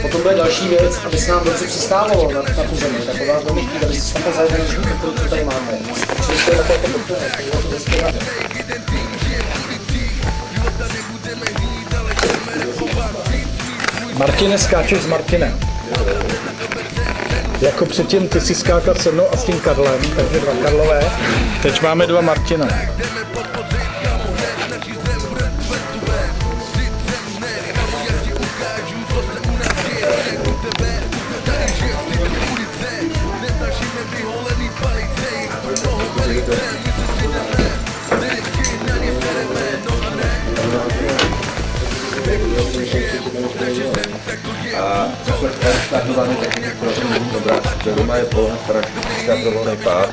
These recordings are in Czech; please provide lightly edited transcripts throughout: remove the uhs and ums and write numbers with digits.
Potom bude další věc, aby se nám dobře přistávalo na tu zemi. Taková velmi chtít, aby se tam zajedali, co tady máme. Čili to je takové to podporné, to to vždycky rád. Martine, skáčeš s Martinem. Jako předtím ty si skákal se mnou a s tím Karlem, takže dva Karlové. Teď máme dva Martina. A startovaný techniky prosím dobrá, že doma je poloha, která je pro volný pád.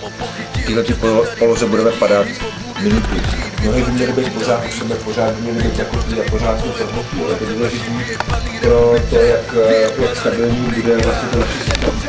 V této poloze budeme padat minuty. Nohy by měly být pořád u sebe, pořád by měly být jako tý a pořád jsme prohnutí. Je to důležitý pro to, jak stabilní bude vlastně to naše situace.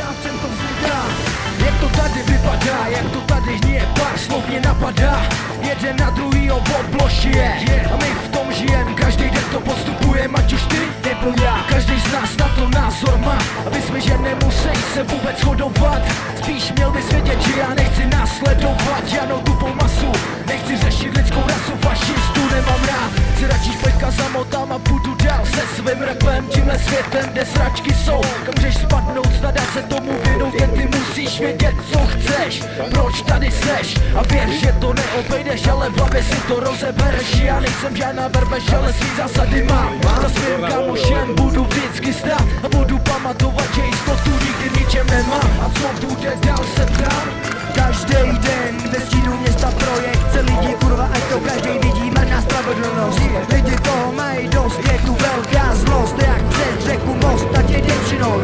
Jak to tady vypadá, jak to tady hníje, pár slov mě napadá. Jeden na druhýho odblošuje a my v tom žijem, každý den to postupujeme, ať už ty nebo já. Každý z nás na to názor má, aby jsme, že nemusí se vůbec shodovat. Spíš měl bys vědět, že já nechci následovat žádnou tupou masu. Nechci řešit lidskou rasu, fašistu nemám rád. Si radši špejka zamotám a budu dál se svým rapem. Tímhle světem, kde sračky jsou, kam můžeš spadnout, snad se tomu věnout. Jen ty musíš vědět, co chceš, proč tady seš. A věř, že to neobejdeš, ale v hlavě si to rozebereš. Já nejsem žádná berbež, ale svý zásady mám. Za svým kamošem budu vždycky stát a budu pamatovat, že jistotu nikdy ničem nemám. A co bude dál se ptám? Každý den ve stínu města projekce lidi kurva, ať to každý vidí, má na spravedlnost. Lidi toho mají dost, je tu velká zlost, jak přes řeku most, ať je děvčinou.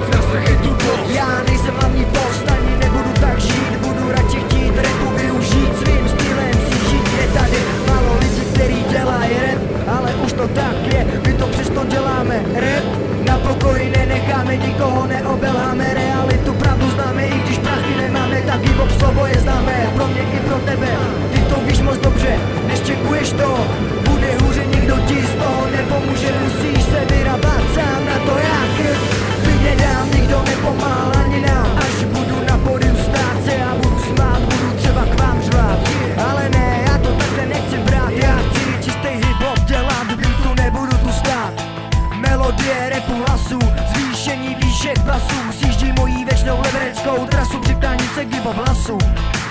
Já nejsem hlavní post, ani nebudu tak žít, budu radši chtít rapu využít, svým stylem si žít. Je tady málo lidí, který dělají rap, ale už to tak je, my to přesto děláme rap. Na pokoji nenecháme, nikoho neobelháme, realitu pravdu známe, i když prachy nemáme, tak hip-hop slovo je známé, pro mě i pro tebe. Ty to víš moc dobře, neštěkuješ to, bude hůře, nikdo ti z toho nepomůže, musíš se vyrabat sám, na to já krv nedám, nikdo nepomáhá ani nám. Až budu na pódium stát se a budu smát, budu třeba k vám řvát. Ale ne, já to takhle nechci brát, já chci čistý hip-hop dělat, tu nebudu tu stát. Melodie rapu hlasů, zvýšení výšek basů, sjíždí mojí věčnou levereckou trasu, přiklání se k hip-hop hlasu.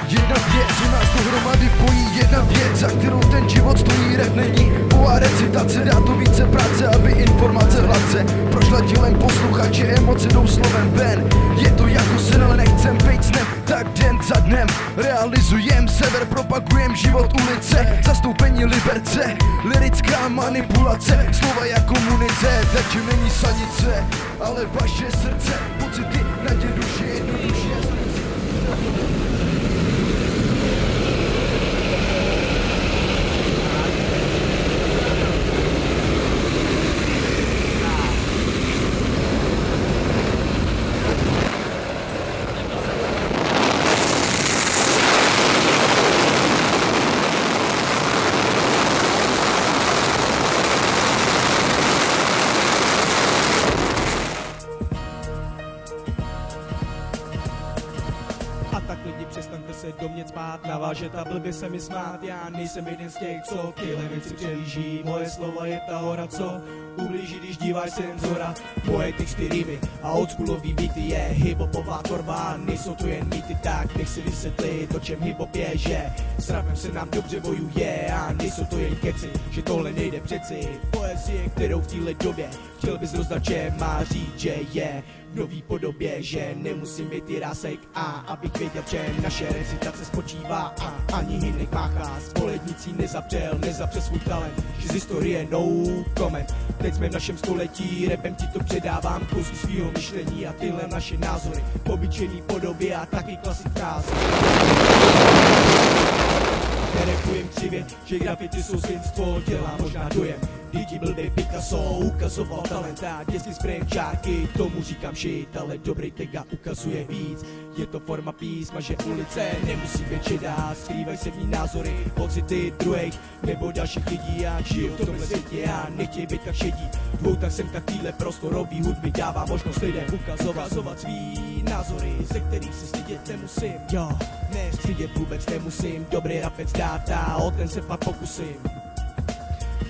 Jedna věc, že nás dohromady pojí, jedna věc, za kterou ten život stojí, rap není boha recitace, dá to více práce, aby informace hladce prošla tělem posluchače, emoce jdou slovem ven. Je to jako sen, ale nechcem bejt snem, tak den za dnem realizujem sever, propagujem život ulice, zastoupení Liberce, lirická manipulace, slova jako munice, zatím není sanice, ale vaše srdce, pocity, naděje, duše, jednoduše. Přestaňte se do mě cpát, navážet a blbě se mi smát. Já nejsem jeden z těch, co tyhle věci přelíží. Moje slova je ta hora, co ublíží, když díváš senzora. Moje texty rýmy a oldschoolový beaty je hiphopová tvorba. Nejsou to jen mýty, tak nech si vysvětlit, o čem hiphop je, že s rapem se nám dobře bojuje. A nejsou to jen keci, že tohle nejde přeci. Poezie, kterou v téhle době chtěl bys rozdat, že má říct, že je v nový podobě, že nemusím být i rásek a abych věděl, že naše recitace spočívá a ani Hynek máchá s polednicí nezapřel svůj talent, že z historie no comment. Teď jsme v našem století, rapem ti to předávám, kus svýho myšlení a tyhle naše názory v obyčejný podobě a taky klasik fráze. Nerepujem křivě, že grafity jsou svinstvo, dělá možná dojem. Lidi blbý Picasso ukazoval talent a děsný sprint čárky, tomu říkám shit, ale dobrý tega ukazuje víc. Je to forma písma, že ulice nemusí být šedá, skrývají se v ní názory, pocity druhých nebo dalších lidí. Já žiju v tomhle světě a nechtěj být tak šedí. Dvou tak jsem tak týhle prostorový hudby dává možnost lidem ukazovat svý názory, ze kterých se stydět nemusím. Jo, ne, stydět vůbec nemusím, dobrý rapec dát a o ten se pak pokusím.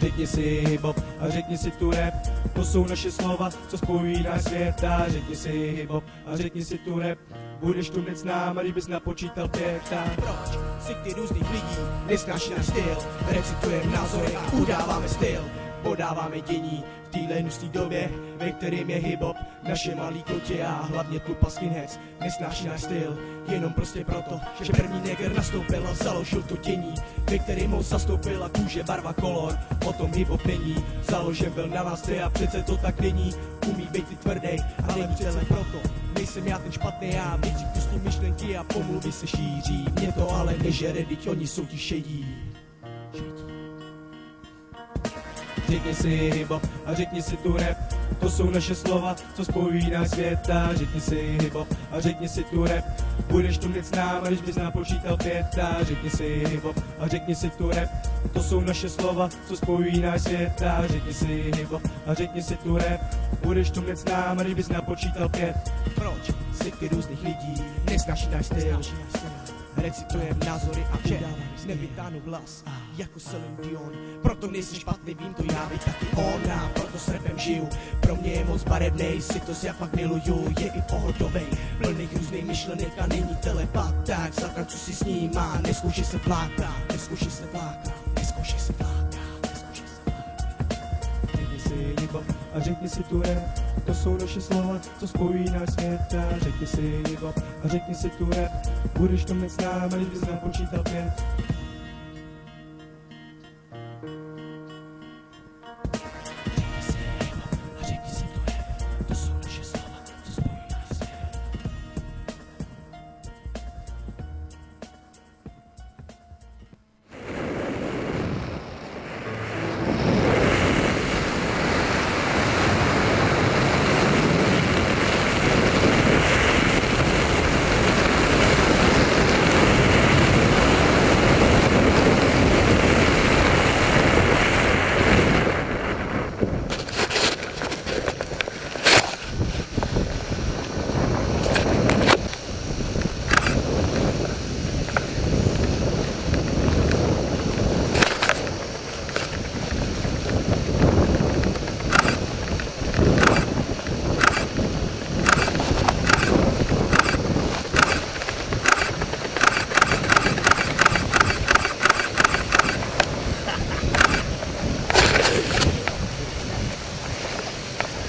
Řekni si hip-hop a řekni si tu rap, to jsou naše slova, co spojují náš svět. A řekni si hip-hop a řekni si tu rap, budeš tu hned s náma, když bys napočítal 5. A proč si ty různých lidí nesnáší náš styl, recitujeme názory a udáváme styl, podáváme dění v téhle hnusný době, ve kterým je hip-hop naše malý kotě a hlavně tlupa skinheads nesnáší náš styl, jenom prostě proto, že první neger nastoupil a založil to dění, ve kterým ho zastoupila kůže, barva, kolor. O tom hip-hop není, založen byl na vás a přece to tak není. Umí být ty tvrdej a není celé proto, nejsem já ten špatný, já vždycky pustím myšlenky a pomluvy se šíří. Mě to ale nežere, teď oni jsou ti šedí. Řekni si hip-hop a řekni si tu rap, to jsou naše slova, co spojují náš svět. A řekni si hip-hop a řekni si tu rap, budeš tu hned s náma, když bys napočítal 5. A řekni si hip-hop a řekni si tu rap, to jsou naše slova, co spojují náš svět. A řekni si hip-hop a řekni si tu rap, budeš tu hned s náma, když bys napočítal 5. Proč si ty různých lidí nesnáší náš styl, recitujem názory a vše, nevytáhnu hlas jako Celine Dion. Proto nejsi špatný, vím to já, být taky on, a proto s rapem žiju. Pro mě je moc barevnej, si to já fakt miluju, je i pohodovej, plných různých myšlenek a není telepat. Tak zatrancu si s ním a neskoušej se vlákat, neskoušej se vlákat, neskoušej se vlákat, neskoušej se vlákat. Řekni si hip-hop a řekni si tu rap, to jsou naše slova, co spojují náš svět. A řekni si hip-hop a řekni si tu rap, budeš to hned s náma, když bys napočítal 5.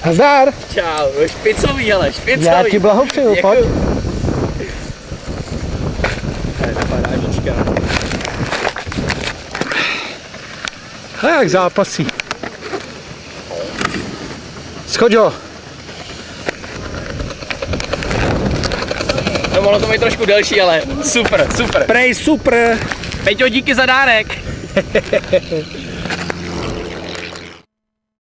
Nazdar! Čau, špicový, hele, špicový. Já ti blahopřeju, pojď. Parážička. A jak zápasí. Schodžo. No, mohlo to být trošku delší, ale super, super. Prej super. Peťo, díky za dárek.